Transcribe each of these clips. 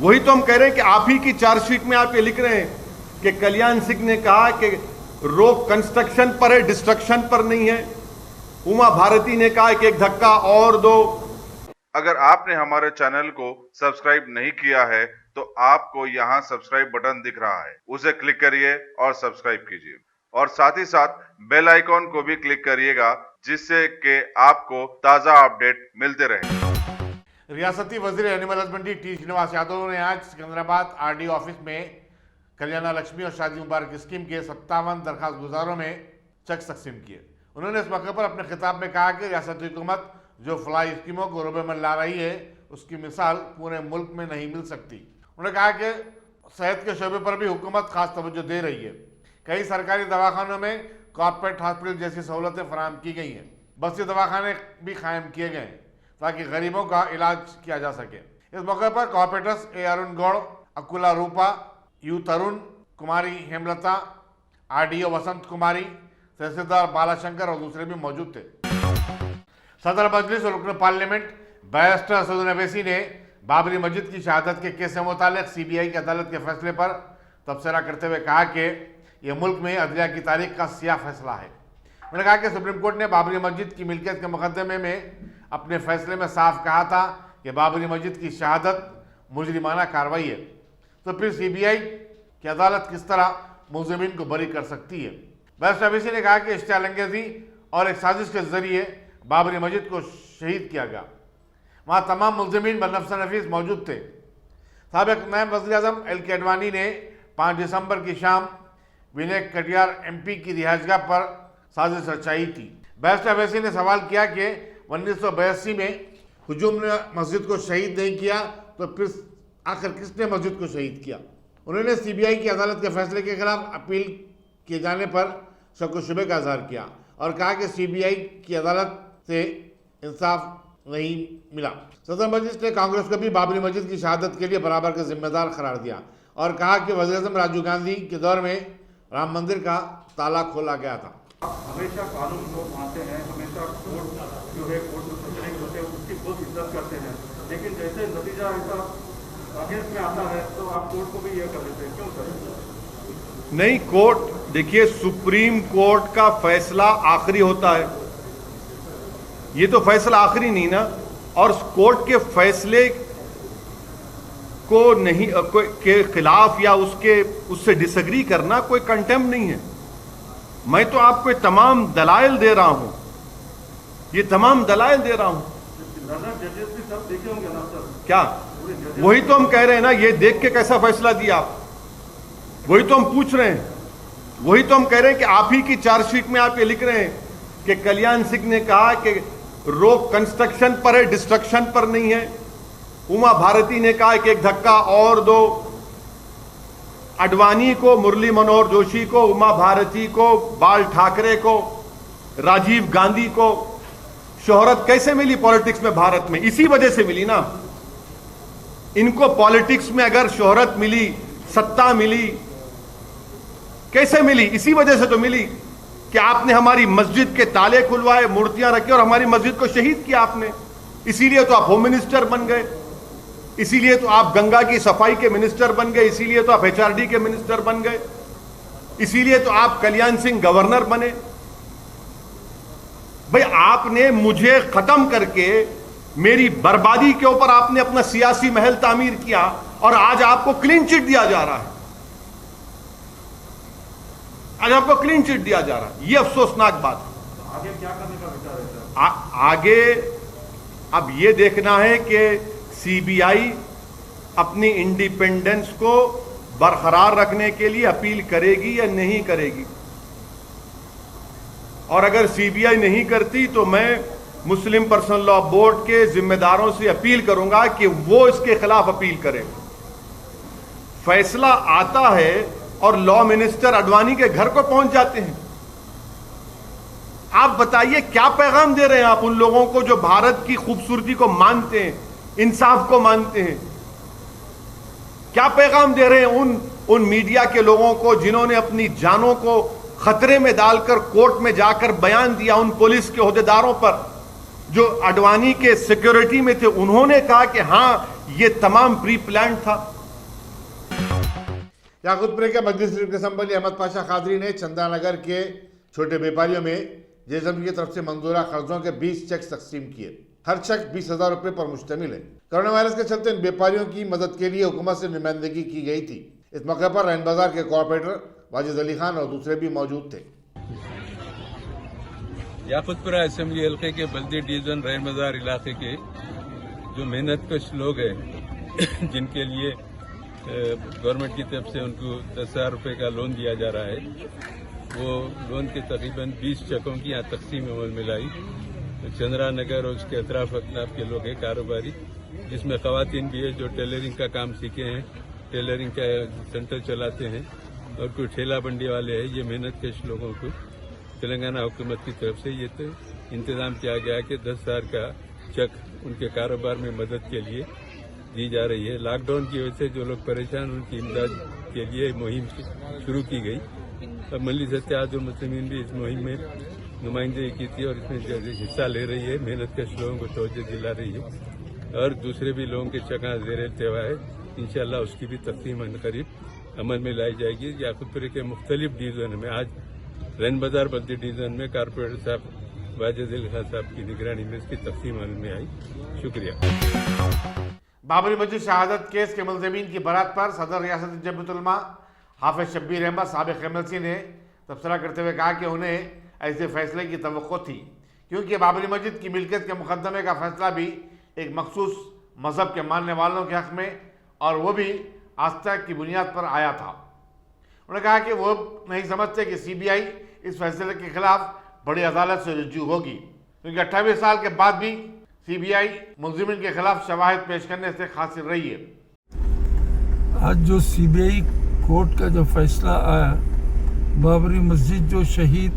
وہی تو ہم کہہ رہے ہیں کہ آپ ہی کی چارج شیٹ میں آپ یہ لکھ رہے ہیں کہ کلیان سنگھ نے کہا کہ روک کنسٹرکشن پر ہے، ڈسٹرکشن پر نہیں ہے. اما بھارتی نے کہا کہ ایک دھکا اور دو. اگر آپ نے ہمارے چینل کو سبسکرائب نہیں کیا ہے تو آپ کو یہاں سبسکرائب بٹن دکھ رہا ہے، اسے کلک کریے اور سبسکرائب کیجیے، اور ساتھ ہی ساتھ بیل آئیکن کو بھی کلک کریے گا جس سے کہ آپ کو تازہ اپڈیٹ ملتے رہیں. ریاستی وزیر animal husbandry T Srinivas Yadav نے آج سکندرآباد آر ڈی آفس میں کلیانہ لکشمی اور شادی مبارک اسکیم کے 57 درخواست گزاروں میں چیک تقسیم کیے. انہوں نے اس موقع پر اپنے خطاب میں کہا کہ ریاستی حکومت جو فلاحی اسکیموں کو روبے میں لا رہی ہے اس کی مثال پورے ملک میں نہیں مل سکتی. انہوں نے کہا کہ صحت کے شعبے پر بھی حکومت خاص توجہ دے رہی ہے. کئی سرکاری دواخانوں میں کارپوریٹ ہاسپٹل جیسی سہولتیں فراہم کی گئی ہیں. بستی دواخانے بھی قائم کیے گئے ہیں تاکہ غریبوں کا علاج کیا جا سکے. اس موقع پر corporators A Arun Gaur, Akula Rupa, U Tarun Kumari, Hemlata, R D O Vasant Kumari, تحصیلدار بالا شنکر اور دوسرے بھی موجود تھے. صدر مجلس اور رکن پارلیمنٹ بیرسٹر اسدالدین اویسی نے بابری مسجد کی شہادت کے کیس سے متعلق سی بی آئی کی عدالت کے فیصلے پر تبصرہ کرتے ہوئے کہا کہ یہ ملک میں عدلیہ کی تاریخ کا سیاہ فیصلہ ہے. انہوں نے کہا کہ سپریم کورٹ نے بابری مسجد کی ملکیت کے مقدمے میں اپنے فیصلے میں صاف کہا تھا کہ بابری مسجد کی شہادت مجرمانہ کارروائی ہے، تو پھر سی بی آئی کی عدالت کس طرح ملزمین کو بری کر سکتی ہے. بیرسٹر اویسی نے کہا کہ اشتعال انگیزی اور ایک سازش کے ذریعے بابری مسجد کو شہید کیا گیا. وہاں تمام ملزمین بنفس نفیس موجود تھے. سابق نائب وزیر اعظم ایل کے اڈوانی نے 5 دسمبر کی شام ونیک کٹیار ایم پی کی رہائش گاہ پر سازش رچائی تھی. بیرسٹر اویسی نے سوال کیا کہ 1982 میں ہجوم نے مسجد کو شہید نہیں کیا تو پھر آخر کس نے مسجد کو شہید کیا. انہوں نے سی بی آئی کی عدالت کے فیصلے کے خلاف اپیل کیے جانے پر شک و شبے کا اظہار کیا اور کہا کہ سی بی آئی کی عدالت سے انصاف نہیں ملا. صدر مجلس نے کانگریس کو بھی بابری مسجد کی شہادت کے لیے برابر کا ذمہ دار قرار دیا اور کہا کہ وزیر اعظم راجیو گاندھی کے دور میں رام مندر کا تالا کھولا گیا تھا. ہمیشہ قانون کو مانتے ہیں، ہمیشہ کورٹ جو ہے کورٹ میں فیصلے ہوتے ہیں اس کی بہت عزت کرتے ہیں، لیکن جیسے نتیجہ ایسا اگینسٹ میں آتا ہے تو آپ کورٹ کو بھی یہ کر دیتے ہیں. کیوں سر؟ نہیں، کورٹ دیکھیے سپریم کورٹ کا فیصلہ آخری ہوتا ہے. یہ تو فیصلہ آخری نہیں نا، اور کورٹ کے فیصلے کو نہیں کے خلاف یا اس سے ڈس ایگری کرنا کوئی کنٹمپٹ نہیں ہے. میں تو آپ کو تمام دلائل دے رہا ہوں، یہ تمام دلائل دے رہا ہوں. کیا وہی تو ہم کہہ رہے ہیں نا، یہ دیکھ کے کیسا فیصلہ دیا آپ، وہی تو ہم پوچھ رہے ہیں. وہی تو ہم کہہ رہے ہیں کہ آپ ہی کی چارج شیٹ میں آپ یہ لکھ رہے ہیں کہ کلیان سنگھ نے کہا کہ روک کنسٹرکشن پر ہے، ڈسٹرکشن پر نہیں ہے. اما بھارتی نے کہا کہ ایک دھکا اور دو. اڈوانی کو، مرلی منوہر جوشی کو، اما بھارتی کو، بال ٹھاکرے کو، راجیو گاندھی کو شہرت کیسے ملی پالیٹکس میں بھارت میں؟ اسی وجہ سے ملی نا. ان کو پالیٹکس میں اگر شہرت ملی، ستا ملی، کیسے ملی؟ اسی وجہ سے تو ملی کہ آپ نے ہماری مسجد کے تالے کھلوائے، مورتیاں رکھی اور ہماری مسجد کو شہید کیا آپ نے. اسی لیے تو آپ ہوم منسٹر بن گئے، اسی لیے تو آپ گنگا کی صفائی کے منسٹر بن گئے، اسی لیے تو آپ ایچ آر ڈی کے منسٹر بن گئے، اسی لیے تو آپ کلیان سنگھ گورنر بنے. بھئی آپ نے مجھے ختم کر کے میری بربادی کے اوپر آپ نے اپنا سیاسی محل تعمیر کیا اور آج آپ کو کلین چٹ دیا جا رہا ہے. آج آپ کو کلین چٹ دیا جا رہا ہے. یہ افسوسناک بات ہے. آگے کیا کرنے کا وچار ہے سر؟ آگے اب یہ دیکھنا ہے کہ سی بی آئی اپنی انڈیپینڈنس کو برقرار رکھنے کے لیے اپیل کرے گی یا نہیں کرے گی. اور اگر سی بی آئی نہیں کرتی تو میں مسلم پرسنل لا بورڈ کے ذمہ داروں سے اپیل کروں گا کہ وہ اس کے خلاف اپیل کریں. فیصلہ آتا ہے اور لا منسٹر اڈوانی کے گھر کو پہنچ جاتے ہیں. آپ بتائیے کیا پیغام دے رہے ہیں آپ ان لوگوں کو جو بھارت کی خوبصورتی کو مانتے ہیں، انصاف کو مانتے ہیں؟ کیا پیغام دے رہے ہیں ان میڈیا کے لوگوں کو جنہوں نے اپنی جانوں کو خطرے میں ڈال کر کورٹ میں جا کر بیان دیا؟ ان پولیس کے عہدیداروں پر جو اڈوانی کے سیکیورٹی میں تھے، انہوں نے کہا کہ ہاں ये तमाम प्री प्लान था। याकूतपुर के मजलिस शरीफ के संबली अहमद पाशा कादरी ने चंदानगर के छोटे व्यापारियों में जेएसएम की तरफ से मंजूरा कर्जों के 20 चेक तकसीम किए। हर चेक 20,000 रुपए पर मुश्तमिल है। कोरोना वायरस के चलते इन व्यापारियों की मदद के लिए हुकूमत से नुमाइंदगी की गई थी। इस मौके पर रैन बाजार के कॉर्पोरेटर वाजिद अली खान और दूसरे भी मौजूद थे। याकूतपुरा असेंबली हल्के के बल्दी डिवीजन रैन बाजार इलाके के जो मेहनतकश लोग हैं जिनके लिए गवर्नमेंट की तरफ से उनको 10,000 रुपये का लोन दिया जा रहा है, वो लोन के तकरीबन 20 चेकों की यहाँ तकसीम अमल में लाई। तो चंद्रा नगर और उसके अतराफ अतनाफ के लोग हैं कारोबारी, जिसमें खवातीन भी है जो टेलरिंग का काम सीखे हैं, टेलरिंग का सेंटर चलाते हैं, और कोई ठेला बंडी वाले हैं। ये मेहनतकश लोगों को तेलंगाना हुकूमत की तरफ से ये तो इंतजाम किया गया कि 10,000 का चेक उनके कारोबार में मदद के लिए दी जा रही है। लॉकडाउन की वजह से जो लोग परेशान, उनकी इमदाद के लिए मुहिम शुरू की गई। अब मजलिस इत्तेहादुल मुस्लिमीन भी इस मुहिम में नुमाइंदगी की थी और इसमें हिस्सा ले रही है, मेहनतकश लोगों को तवज्जो दिला रही है, और दूसरे भी लोगों के चका ज़ेर इल्तिवा है। इंशाअल्लाह उसकी भी तकसीम करीब अमल में लाई जाएगी। याकूतपुर के मुख्तलिफ डिवीजन में आज रैन बाजार बल्दी डिवीजन में कारपोरेटर साहब वाजिद अली खान साहब की निगरानी में इसकी तकसीम अमल में आई। शुक्रिया। बाबरी मस्जिद शहादत केस के मुलज़िमीन की बरात पर सदर रियासत जमियत उलमा हाफिज शब्बीर अहमद साबिक़ एमएलसी ने तबसरा करते हुए कहा कि उन्हें ऐसे फैसले की तवक्को थी, क्योंकि बाबरी मस्जिद की मिल्कियत के मुकदमे का फैसला भी एक मखसूस मजहब के मानने वालों के हक में, और वो भी आस्था की बुनियाद पर आया था। उन्होंने कहा कि वो नहीं समझते कि सीबीआई इस फैसले के खिलाफ बड़ी अदालत से रुजू होगी, क्योंकि 28 साल के बाद भी सीबीआई मुलजिमिन के खिलाफ शवाहिद पेश करने से कासिर रही है। आज जो सीबीआई कोर्ट का जो फैसला आया, बाबरी मस्जिद जो शहीद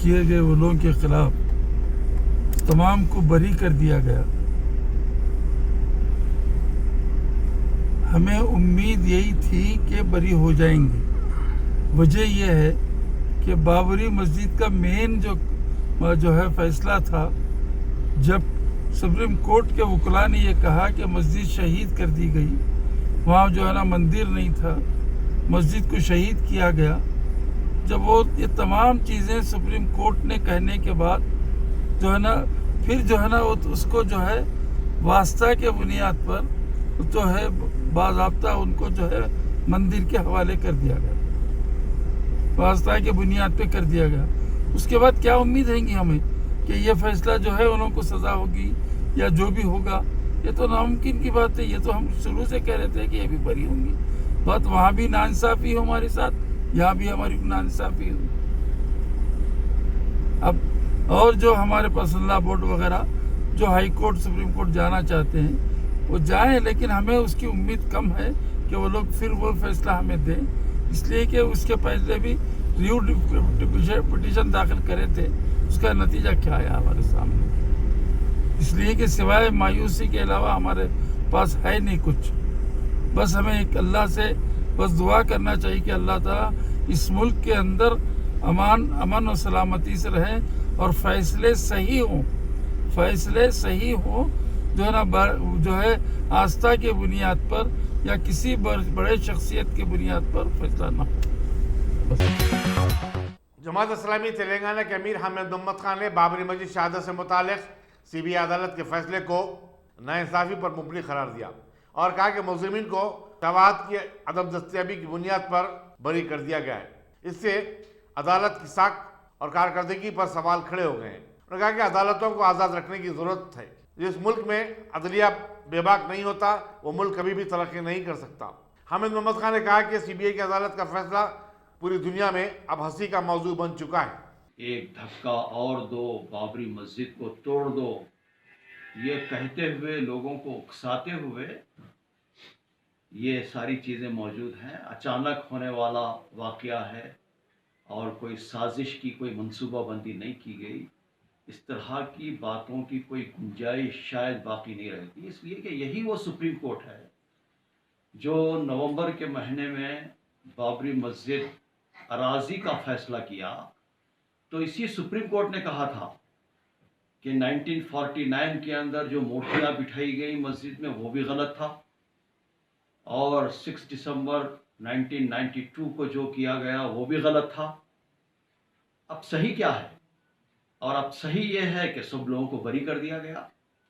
किए गए वो लोगों के खिलाफ तमाम को बरी कर दिया गया। हमें उम्मीद यही थी कि बरी हो जाएंगे। वजह यह है कि बाबरी मस्जिद का मेन जो है फैसला था, जब सुप्रीम कोर्ट के वकला ने यह कहा कि मस्जिद शहीद कर दी गई, वहाँ जो है ना मंदिर नहीं था, मस्जिद को शहीद किया गया। जब वो ये तमाम चीज़ें सुप्रीम कोर्ट ने कहने के बाद जो है ना, फिर जो है ना वो उसको जो है वास्ता के बुनियाद पर जो है बाज़ाब्ता उनको जो है मंदिर के हवाले कर दिया गया, वास्ता के बुनियाद पे कर दिया गया। उसके बाद क्या उम्मीद रहेंगी हमें कि ये फैसला जो है उनको सज़ा होगी या जो भी होगा? ये तो नामुमकिन की बात है। ये तो हम शुरू से कह रहे थे कि ये भी बरी होंगी। बात वहाँ भी नाइंसाफ़ी हो हमारे साथ, यहाँ भी हमारी नाइंसाफ़ी हो। अब और जो हमारे पसंदीदा बोर्ड वगैरह जो हाई कोर्ट सुप्रीम कोर्ट जाना चाहते हैं वो जाएं, लेकिन हमें उसकी उम्मीद कम है कि वो लोग फिर वो फैसला हमें दें, इसलिए कि उसके पहले भी रिव्यू पिटीशन दाखिल करे थे। उसका नतीजा क्या आया हमारे सामने, इसलिए कि सिवाय मायूसी के अलावा हमारे पास है नहीं कुछ। बस हमें एक अल्लाह से बस दुआ करना चाहिए कि अल्लाह ताला इस मुल्क के अंदर अमन और सलामती से रहें और फैसले सही हों, फैसले सही हों, जो है ना जो है आस्था के बुनियाद पर या किसी बड़े शख्सियत के बुनियाद पर फैसला ना हो। जमात इस्लामी तेलंगाना के अमीर हामिद मोहम्मद खान ने बाबरी मस्जिद शहादत से मुतालिक सीबीआई अदालत के फैसले को नाइंसाफ़ी पर मुबनी करार दिया और कहा कि मुलज़िमीन को शवाहद की अदम दस्तयाबी की बुनियाद पर बरी कर दिया गया है। इससे अदालत की साख और कारकर्दगी पर सवाल खड़े हो गए हैं। उन्होंने कहा कि अदालतों को आज़ाद रखने की ज़रूरत है। जिस मुल्क में अदलिया बेबाक नहीं होता वो मुल्क कभी भी तरक्की नहीं कर सकता। हामिद मोहम्मद खान ने कहा कि सीबीआई की अदालत का फैसला पूरी दुनिया में अब हंसी का मौजू बन चुका है। एक धक्का और दो, बाबरी मस्जिद को तोड़ दो, ये कहते हुए लोगों को उकसाते हुए ये सारी चीज़ें मौजूद हैं। अचानक होने वाला वाक़या है और कोई साजिश की कोई मंसूबाबंदी नहीं की गई। इस तरह की बातों की कोई गुंजाइश शायद बाकी नहीं रहती, इसलिए कि यही वो सुप्रीम कोर्ट है जो नवंबर के महीने में बाबरी मस्जिद अराजी का फैसला किया। तो इसी सुप्रीम कोर्ट ने कहा था कि 1949 के अंदर जो मूर्तियां बिठाई गई मस्जिद में वो भी गलत था, और 6 दिसंबर 1992 को जो किया गया वो भी गलत था। अब सही क्या है? और अब सही ये है कि सब लोगों को बरी कर दिया गया,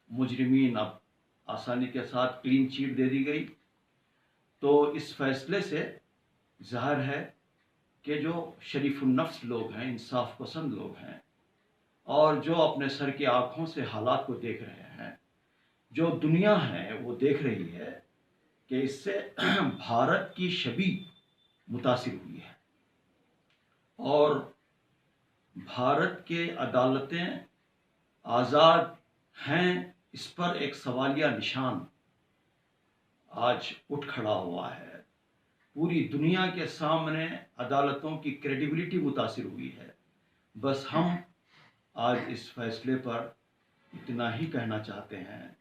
मुजरिमीन अब आसानी के साथ क्लीन चिट दे दी गई। तो इस फैसले से ज़ाहिर है कि जो शरीफुन्नफ्स लोग हैं, इंसाफ पसंद लोग हैं, और जो अपने सर की आँखों से हालात को देख रहे हैं, जो दुनिया है वो देख रही है कि इससे भारत की छवि मुतासिर हुई है, और भारत के अदालतें आज़ाद हैं, इस पर एक सवालिया निशान आज उठ खड़ा हुआ है। पूरी दुनिया के सामने अदालतों की क्रेडिबिलिटी मुतासिर हुई है। बस हम आज इस फैसले पर इतना ही कहना चाहते हैं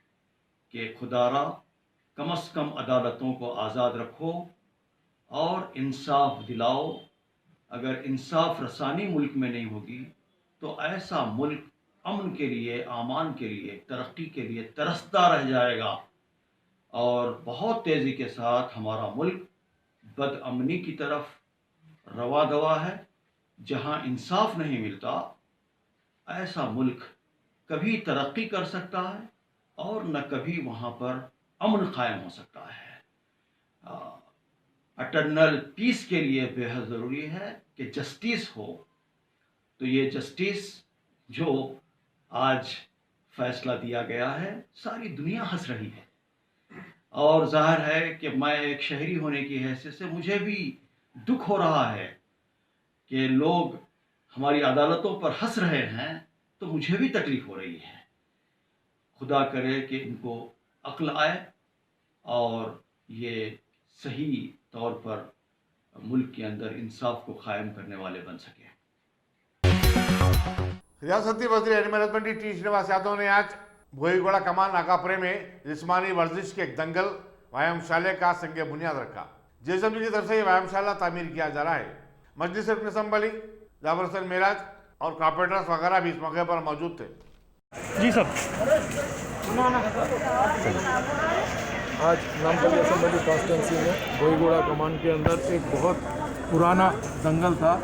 कि खुदारा कम से कम अदालतों को आज़ाद रखो और इंसाफ दिलाओ। अगर इंसाफ रसानी मुल्क में नहीं होगी तो ऐसा मुल्क अमन के लिए, आमान के लिए, तरक्की के लिए तरसता रह जाएगा, और बहुत तेज़ी के साथ हमारा मुल्क बदअमनी की तरफ रवा दवा है। जहां इंसाफ नहीं मिलता, ऐसा मुल्क कभी तरक्की कर सकता है और न कभी वहां पर अमन कायम हो सकता है। अटर्नल पीस के लिए बेहद ज़रूरी है कि जस्टिस हो। तो ये जस्टिस जो आज फैसला दिया गया है, सारी दुनिया हंस रही है, और जाहिर है कि मैं एक शहरी होने की हैसियत से मुझे भी दुख हो रहा है कि लोग हमारी अदालतों पर हंस रहे हैं, तो मुझे भी तकलीफ़ हो रही है। खुदा करे कि इनको अक्ल आए और ये सही तौर पर मुल्क के अंदर इंसाफ को कायम करने वाले बन सके। रियासती वज़ीर animal husbandry T Srinivas Yadav ने आज भोईगोड़ा कमान नाकापुरे में जिस्मानी वर्जिश के एक दंगल व्यायामशाला का संग बुनियाद रखा। जेएसडब्ल्यू की तरफ से ये व्यायामशाला तामीर किया जा रहा है। मजलिस इब्न संभली, जाफर हसन मेराज और कारपेंटर्स वगैरह भी इस मौके पर मौजूद थे। जी सर। आज नामपल्ली असम्बली कॉन्स्टिट्यूंसी में भोईगोड़ा कमान के अंदर एक बहुत पुराना दंगल था,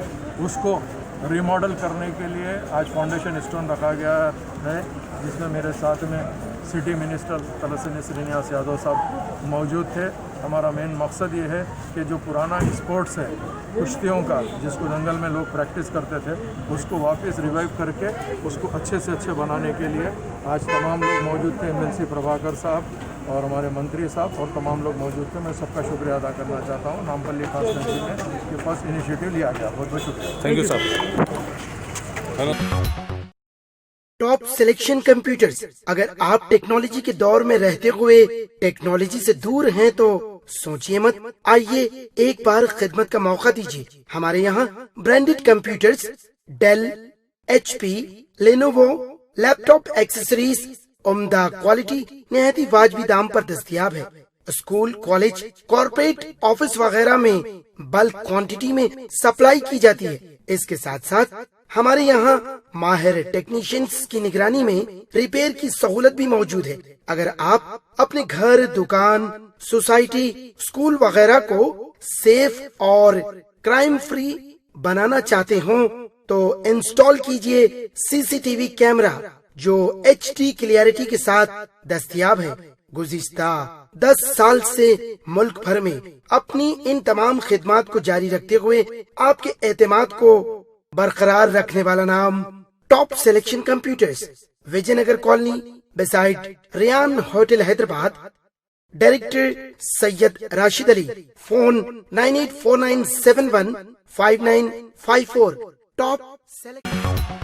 उसको रिमॉडल करने के लिए आज फाउंडेशन स्टोन रखा गया है, जिसमें मेरे साथ में सिटी मिनिस्टर तलस्सानी श्रीनिवास यादव साहब मौजूद थे। हमारा मेन मकसद ये है कि जो पुराना स्पोर्ट्स है कुश्तियों का, जिसको जंगल में लोग प्रैक्टिस करते थे, उसको वापस रिवाइव करके उसको अच्छे से अच्छे बनाने के लिए आज तमाम लोग मौजूद थे। एमएलसी प्रभाकर साहब और हमारे मंत्री साहब और तमाम लोग मौजूद थे। मैं सबका शुक्रिया अदा करना चाहता हूँ। नामपल्ली कॉन्स्टिट्यूंसी में ये फर्स्ट इनिशिएटिव लिया गया, बहुत बहुत शुक्रिया। Thank you sir. Top selection computers. अगर आप टेक्नोलॉजी के दौर में रहते हुए टेक्नोलॉजी से दूर हैं तो सोचिए मत, आइए एक बार खिदमत का मौका दीजिए। हमारे यहाँ branded computers Dell, HP, Lenovo, laptop accessories उम्दा क्वालिटी निहायत ही वाजबी दाम पर दस्तयाब है। स्कूल, कॉलेज, कॉर्पोरेट, ऑफिस वगैरह में बल्क क्वांटिटी में सप्लाई की जाती है। इसके साथ साथ हमारे यहाँ माहिर टेक्नीशियंस की निगरानी में रिपेयर की सहूलत भी मौजूद है। अगर आप अपने घर, दुकान, सोसाइटी, स्कूल वगैरह को सेफ और क्राइम फ्री बनाना चाहते हो तो इंस्टॉल कीजिए CCTV कैमरा जो HD क्लियरिटी के साथ दस्तयाब है। गुज़िश्ता 10 साल से मुल्क भर में अपनी इन तमाम खिदमात को जारी रखते हुए आपके एतमाद को बरकरार रखने वाला नाम top selection computers, Vijayanagar colony beside Riyan hotel Hyderabad. Director Syed Rashid Ali. Phone 9849715954। Top selection.